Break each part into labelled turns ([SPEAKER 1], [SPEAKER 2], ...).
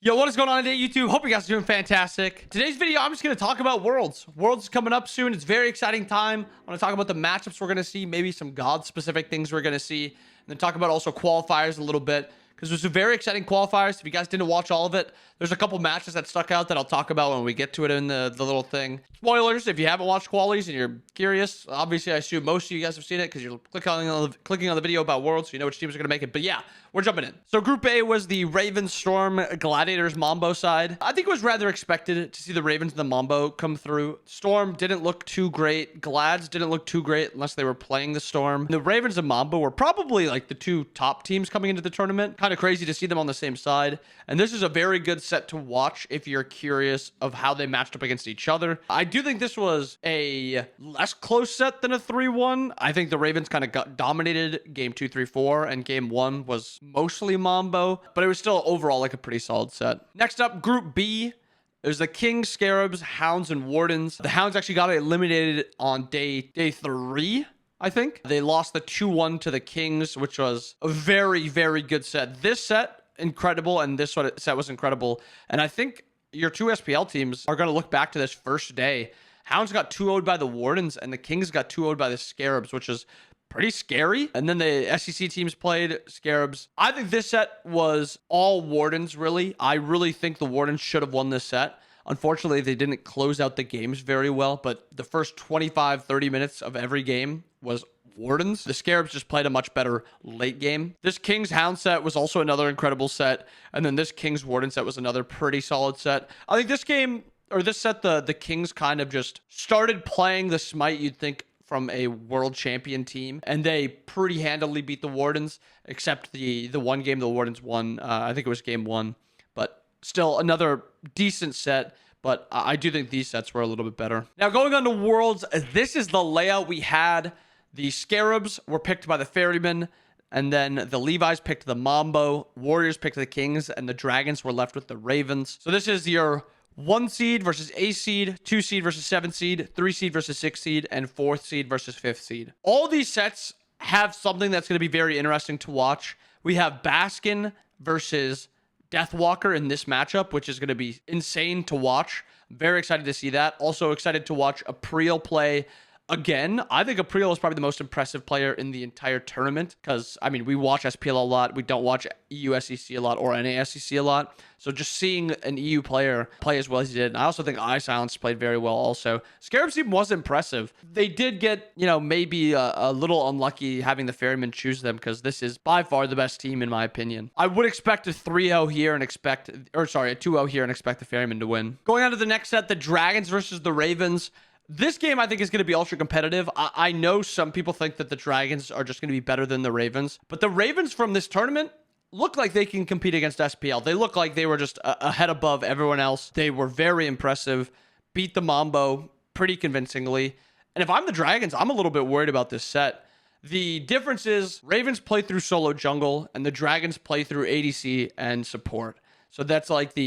[SPEAKER 1] Yo, what is going on today, YouTube? Hope you guys are doing fantastic. Today's video, I'm just going to talk about Worlds. Worlds is coming up soon. It's a very exciting time. I want to talk about the matchups we're going to see, maybe some God-specific things we're going to see, and then talk about also qualifiers a little bit, because there's some very exciting qualifiers. If you guys didn't watch all of it, there's a couple matches that stuck out that I'll talk about when we get to it in the little thing. Spoilers, if you haven't watched qualies and you're curious, obviously I assume most of you guys have seen it because you're clicking on the video about Worlds, so you know which teams are going to make it. But yeah, we're jumping in. So Group A was the Ravens, Storm, Gladiators, Mambo side. I think it was rather expected to see the Ravens and the Mambo come through. Storm didn't look too great. Glads didn't look too great unless they were playing the Storm. The Ravens and Mambo were probably like the two top teams coming into the tournament. Kind of crazy to see them on the same side. And this is a very good set to watch if you're curious of how they matched up against each other. I do think this was a less close set than a 3-1. I think the Ravens kind of dominated game 2, 3, 4, and game 1 was mostly Mambo, but it was still overall like a pretty solid set. Next up, Group B. There's the Kings, Scarabs, Hounds, and Wardens. The Hounds actually got eliminated on day 3, I think. They lost the 2-1 to the Kings, which was a very, very good set. This set, incredible, and this set was incredible. And I think your two SPL teams are going to look back to this first day. Hounds got 2-0'd by the Wardens, and the Kings got 2-0'd by the Scarabs, which is pretty scary. And then the SEC teams played Scarabs. I think this set was all Wardens, really. I really think the Wardens should have won this set. Unfortunately, they didn't close out the games very well, but the first 25-30 minutes of every game was Wardens. The Scarabs just played a much better late game. This Kings Hound set was also another incredible set. And then this Kings Warden set was another pretty solid set. I think this game, or this set, the Kings kind of just started playing the Smite you'd think from a world champion team, and they pretty handily beat the Wardens, except the one game the Wardens won. I think it was game 1, but still another decent set. But I do think these sets were a little bit better. Now going on to Worlds, this is the layout we had. The Scarabs were picked by the Ferrymen, and then the Levi's picked the Mambo, Warriors picked the Kings, and the Dragons were left with the Ravens. So this is your 1 seed versus a seed, 2 seed versus 7 seed, 3 seed versus 6 seed, and 4th seed versus 5th seed. All these sets have something that's going to be very interesting to watch. We have Baskin versus Deathwalker in this matchup, which is going to be insane to watch. I'm very excited to see that. Also excited to watch April play again. I think April is probably the most impressive player in the entire tournament because, I mean, we watch SPL a lot. We don't watch EU SEC a lot or NA SEC a lot. So just seeing an EU player play as well as he did. And I also think Silence played very well also. Scarabs team was impressive. They did get, maybe a little unlucky having the Ferrymen choose them because this is by far the best team in my opinion. I would expect a 3-0 here and a 2-0 here and expect the Ferrymen to win. Going on to the next set, the Dragons versus the Ravens. This game, I think, is going to be ultra competitive. I know some people think that the Dragons are just going to be better than the Ravens, but the Ravens from this tournament look like they can compete against SPL. They look like they were just a head above everyone else. They were very impressive, beat the Mambo pretty convincingly. And if I'm the Dragons, I'm a little bit worried about this set. The difference is Ravens play through solo jungle, and the Dragons play through ADC and support. So that's like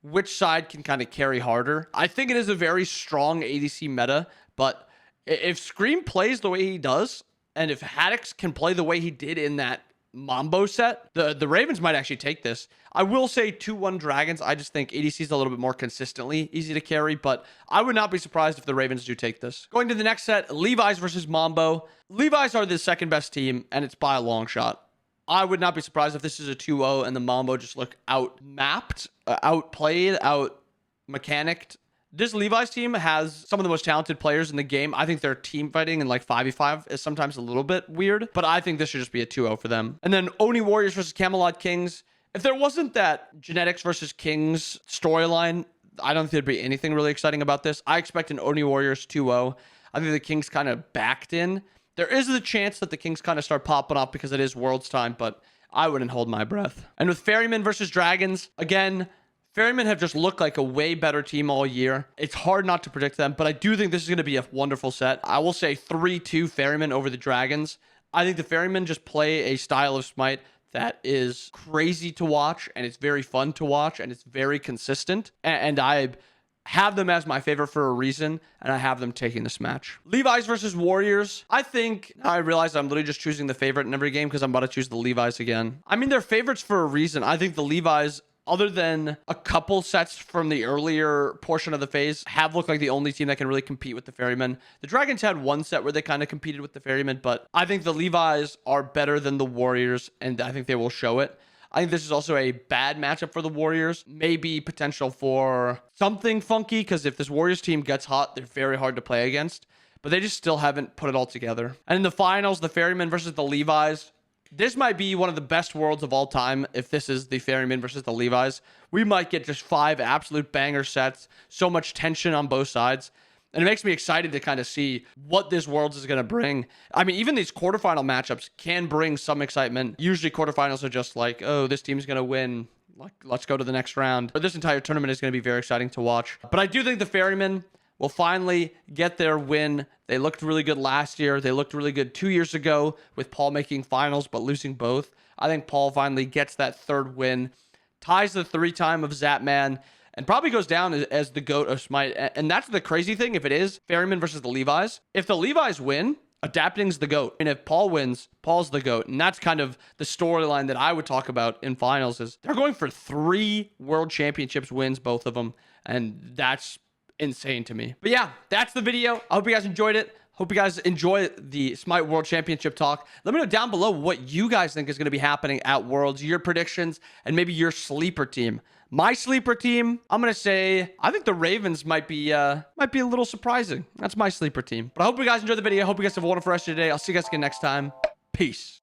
[SPEAKER 1] which side can kind of carry harder. I think it is a very strong ADC meta, but if Scream plays the way he does, and if Haddix can play the way he did in that Mambo set, the Ravens might actually take this. I will say 2-1 Dragons. I just think ADC is a little bit more consistently easy to carry, but I would not be surprised if the Ravens do take this. Going to the next set, Levi's versus Mambo. Levi's are the second best team, and it's by a long shot. I would not be surprised if this is a 2-0 and the Mambo just look outmapped, outplayed, out-mechanicked. This Levi's team has some of the most talented players in the game. I think their team fighting in like 5v5 is sometimes a little bit weird, but I think this should just be a 2-0 for them. And then Oni Warriors versus Camelot Kings. If there wasn't that Genetics versus Kings storyline, I don't think there'd be anything really exciting about this. I expect an Oni Warriors 2-0. I think the Kings kind of backed in. There is the chance that the Kings kind of start popping off because it is Worlds time, but I wouldn't hold my breath. And with Ferrymen versus Dragons, again, Ferrymen have just looked like a way better team all year. It's hard not to predict them, but I do think this is going to be a wonderful set. I will say 3-2 Ferrymen over the Dragons. I think the Ferrymen just play a style of Smite that is crazy to watch, and it's very fun to watch, and it's very consistent. And I have them as my favorite for a reason, and I have them taking this match. Levi's versus Warriors. I realize I'm literally just choosing the favorite in every game because I'm about to choose the Levi's again. I mean, they're favorites for a reason. I think the Levi's other than a couple sets from the earlier portion of the phase, have looked like the only team that can really compete with the Ferrymen. The Dragons had one set where they kind of competed with the Ferrymen, but I think the Levi's are better than the Warriors, and I think they will show it. I think this is also a bad matchup for the Warriors. Maybe potential for something funky, because if this Warriors team gets hot, they're very hard to play against. But they just still haven't put it all together. And in the finals, the Ferrymen versus the Levi's. This might be one of the best worlds of all time if this is the Ferrymen versus the Levi's. We might get just 5 absolute banger sets. So much tension on both sides. And it makes me excited to kind of see what this Worlds is going to bring. I mean, even these quarterfinal matchups can bring some excitement. Usually quarterfinals are just like, oh, this team's going to win. Like, let's go to the next round. But this entire tournament is going to be very exciting to watch. But I do think the Ferrymen will finally get their win. They looked really good last year. They looked really good 2 years ago with Paul making finals but losing both. I think Paul finally gets that third win, ties the 3-time of Zapman, and probably goes down as the GOAT of Smite. And that's the crazy thing, if it is Ferrymen versus the Levi's. If the Levi's win, Adapting's the GOAT. And if Paul wins, Paul's the GOAT. And that's kind of the storyline that I would talk about in finals, is they're going for 3 World Championships wins, both of them. And that's insane to me. But yeah, that's the video. I hope you guys enjoyed it. Hope you guys enjoy the Smite World Championship talk. Let me know down below what you guys think is going to be happening at Worlds, your predictions, and maybe your sleeper team. My sleeper team, I'm going to say, I think the Ravens might be a little surprising. That's my sleeper team. But I hope you guys enjoyed the video. I hope you guys have a wonderful rest of your day. I'll see you guys again next time. Peace.